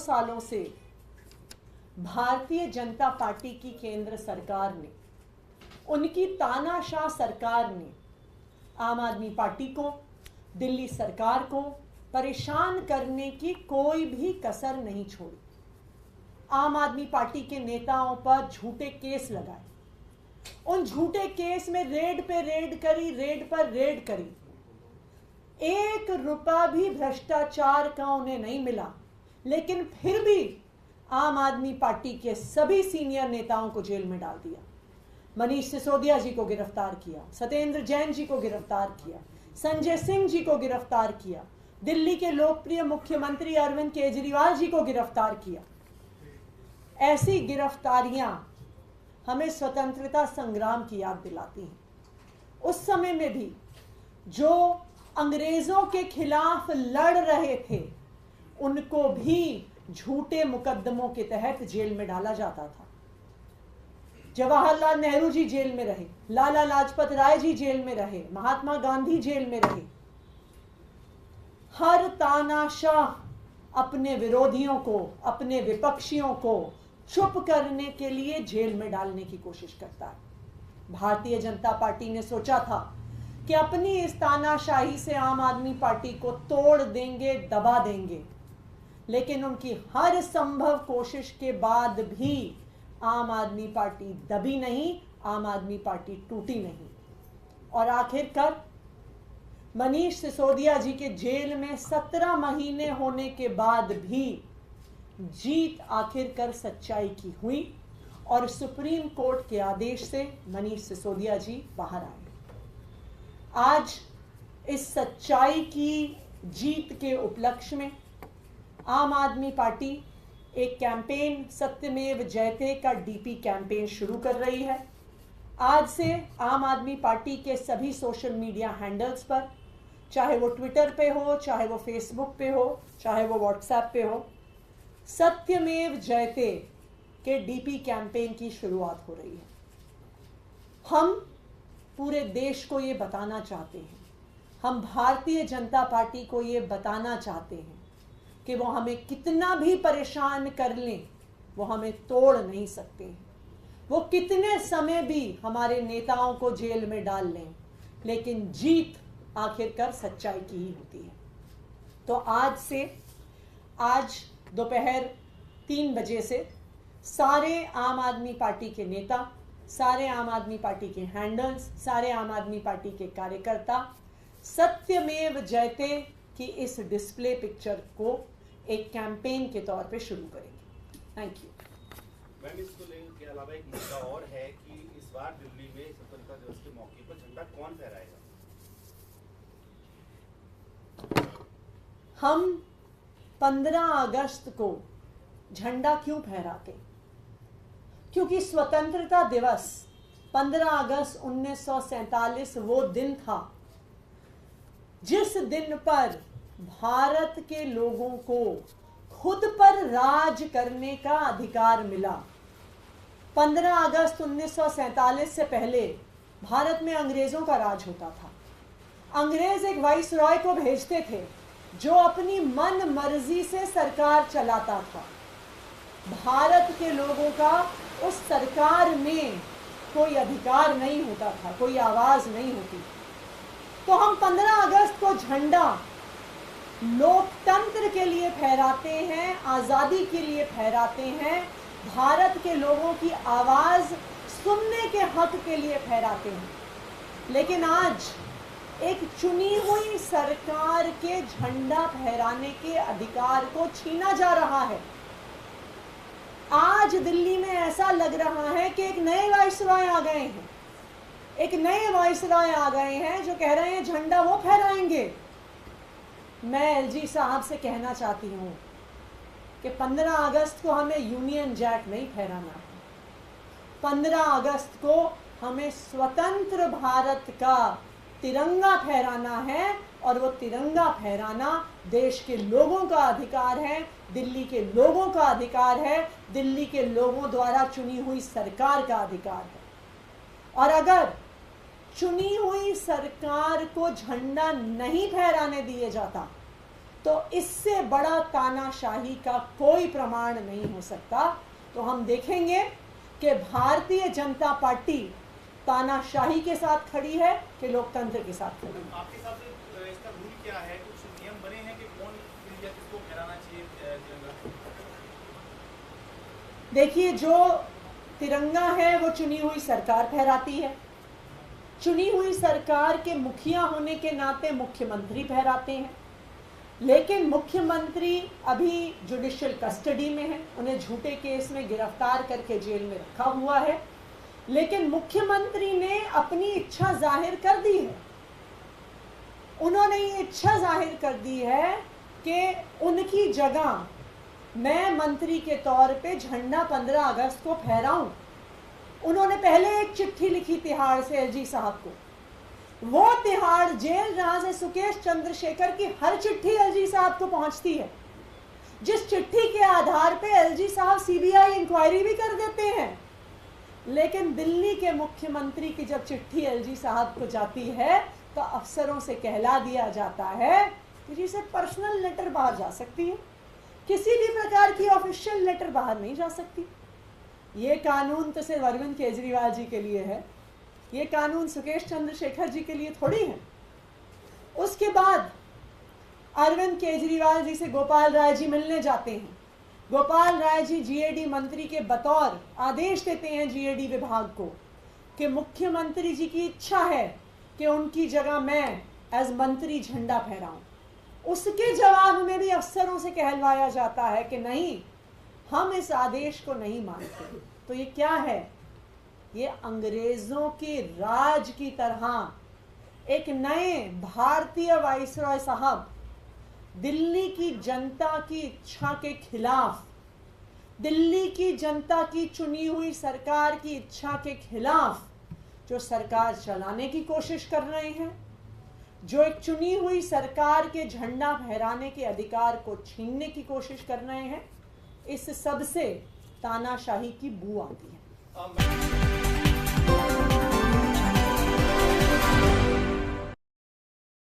सालों से भारतीय जनता पार्टी की केंद्र सरकार ने, उनकी तानाशाह सरकार ने आम आदमी पार्टी को, दिल्ली सरकार को परेशान करने की कोई भी कसर नहीं छोड़ी। आम आदमी पार्टी के नेताओं पर झूठे केस लगाए, उन झूठे केस में रेड पे रेड करी, रेड पर रेड करी। 1 रुपया भी भ्रष्टाचार का उन्हें नहीं मिला, लेकिन फिर भी आम आदमी पार्टी के सभी सीनियर नेताओं को जेल में डाल दिया। मनीष सिसोदिया जी को गिरफ्तार किया, सत्येंद्र जैन जी को गिरफ्तार किया, संजय सिंह जी को गिरफ्तार किया, दिल्ली के लोकप्रिय मुख्यमंत्री अरविंद केजरीवाल जी को गिरफ्तार किया। ऐसी गिरफ्तारियां हमें स्वतंत्रता संग्राम की याद दिलाती हैं। उस समय में भी जो अंग्रेजों के खिलाफ लड़ रहे थे, उनको भी झूठे मुकदमों के तहत जेल में डाला जाता था। जवाहरलाल नेहरू जी जेल में रहे, लाला लाजपत राय जी जेल में रहे, महात्मा गांधी जेल में रहे। हर तानाशाह अपने विरोधियों को, अपने विपक्षियों को चुप करने के लिए जेल में डालने की कोशिश करता है। भारतीय जनता पार्टी ने सोचा था कि अपनी इस तानाशाही से आम आदमी पार्टी को तोड़ देंगे, दबा देंगे, लेकिन उनकी हर संभव कोशिश के बाद भी आम आदमी पार्टी दबी नहीं, आम आदमी पार्टी टूटी नहीं। और आखिरकार मनीष सिसोदिया जी के जेल में 17 महीने होने के बाद भी जीत आखिरकार सच्चाई की हुई और सुप्रीम कोर्ट के आदेश से मनीष सिसोदिया जी बाहर आए। आज इस सच्चाई की जीत के उपलक्ष्य में आम आदमी पार्टी एक कैंपेन सत्यमेव जयते का डीपी कैंपेन शुरू कर रही है। आज से आम आदमी पार्टी के सभी सोशल मीडिया हैंडल्स पर, चाहे वो ट्विटर पे हो, चाहे वो फेसबुक पे हो, चाहे वो व्हाट्सएप पे हो, सत्यमेव जयते के डीपी कैंपेन की शुरुआत हो रही है। हम पूरे देश को ये बताना चाहते हैं, हम भारतीय जनता पार्टी को ये बताना चाहते हैं कि वो हमें कितना भी परेशान कर लें, वो हमें तोड़ नहीं सकते हैं। वो कितने समय भी हमारे नेताओं को जेल में डाल लें, लेकिन जीत आखिरकार सच्चाई की ही होती है। तो आज दोपहर 3 बजे से सारे आम आदमी पार्टी के नेता, सारे आम आदमी पार्टी के हैंडल्स, सारे आम आदमी पार्टी के कार्यकर्ता सत्यमेव जयते की इस डिस्प्ले पिक्चर को एक कैंपेन के तौर पे शुरू करेंगे। Thank you. मैम, इसको लेने के अलावा एक मुद्दा और है कि इस बार दिल्ली में स्वतंत्रता दिवस के मौके पर झंडा कौन फहराएगा? हम 15 अगस्त को झंडा क्यों फहराते? क्योंकि स्वतंत्रता दिवस 15 अगस्त 1947 वो दिन था जिस दिन पर भारत के लोगों को खुद पर राज करने का अधिकार मिला। 15 अगस्त 1947 से पहले भारत में अंग्रेजों का राज होता था। अंग्रेज एक वाइसरॉय को भेजते थे जो अपनी मन मर्जी से सरकार चलाता था। भारत के लोगों का उस सरकार में कोई अधिकार नहीं होता था, कोई आवाज नहीं होती। तो हम 15 अगस्त को झंडा लोकतंत्र के लिए फहराते हैं, आजादी के लिए फहराते हैं, भारत के लोगों की आवाज सुनने के हक के लिए फहराते हैं। लेकिन आज एक चुनी हुई सरकार के झंडा फहराने के अधिकार को छीना जा रहा है। आज दिल्ली में ऐसा लग रहा है कि एक नए वाइसरॉय आ गए हैं, एक नए वाइसरॉय आ गए हैं जो कह रहे हैं झंडा वो फहराएंगे। मैं एलजी साहब से कहना चाहती हूँ कि 15 अगस्त को हमें यूनियन जैक नहीं फहराना है। 15 अगस्त को हमें स्वतंत्र भारत का तिरंगा फहराना है, और वो तिरंगा फहराना देश के लोगों का अधिकार है, दिल्ली के लोगों का अधिकार है, दिल्ली के लोगों द्वारा चुनी हुई सरकार का अधिकार है। और अगर चुनी हुई सरकार को झंडा नहीं फहराने दिया जाता तो इससे बड़ा तानाशाही का कोई प्रमाण नहीं हो सकता। तो हम देखेंगे कि भारतीय जनता पार्टी तानाशाही के साथ खड़ी है कि लोकतंत्र के साथ खड़ी है। आपके हिसाब से इसका रूल क्या है? कुछ नियम बने हैं कि कौन या किसको फहराना चाहिए तिरंगा? देखिए, जो तिरंगा है वो चुनी हुई सरकार फहराती है। चुनी हुई सरकार के मुखिया होने के नाते मुख्यमंत्री फहराते हैं, लेकिन मुख्यमंत्री अभी जुडिशियल कस्टडी में है, उन्हें झूठे केस में गिरफ्तार करके जेल में रखा हुआ है। लेकिन मुख्यमंत्री ने अपनी इच्छा जाहिर कर दी है। उन्होंने ये इच्छा जाहिर कर दी है कि उनकी जगह मैं मंत्री के तौर पे झंडा 15 अगस्त को फहराऊं। उन्होंने पहले एक चिट्ठी लिखी तिहाड़ से एलजी साहब को। वो तिहाड़ जेल जहां से सुकेश चंद्रशेखर की हर चिट्ठी एलजी साहब को पहुंचती है, जिस चिट्ठी के आधार पे एलजी साहब सीबीआई इंक्वायरी भी कर देते हैं। लेकिन दिल्ली के मुख्यमंत्री की जब चिट्ठी एलजी साहब को जाती है तो अफसरों से कहला दिया जाता है कि जिसे पर्सनल लेटर बाहर जा सकती है, किसी भी प्रकार की ऑफिशियल लेटर बाहर नहीं जा सकती। ये कानून तो सिर्फ अरविंद केजरीवाल जी के लिए है, ये कानून सुकेश चंद्रशेखर जी के लिए थोड़ी है। उसके बाद अरविंद केजरीवाल जी से गोपाल राय जी मिलने जाते हैं। गोपाल राय जी जीएडी मंत्री के बतौर आदेश देते हैं जीएडी विभाग को कि मुख्यमंत्री जी की इच्छा है कि उनकी जगह मैं एज मंत्री झंडा फहराऊं। उसके जवाब में भी अफसरों से कहलवाया जाता है कि नहीं, हम इस आदेश को नहीं मानते। तो ये क्या है? ये अंग्रेजों के राज की तरह एक नए भारतीय वाइसरॉय साहब दिल्ली की जनता की इच्छा के खिलाफ, दिल्ली की जनता की चुनी हुई सरकार की इच्छा के खिलाफ जो सरकार चलाने की कोशिश कर रहे हैं, जो एक चुनी हुई सरकार के झंडा फहराने के अधिकार को छीनने की कोशिश कर रहे हैं, इस सब से तानाशाही की बू आती है।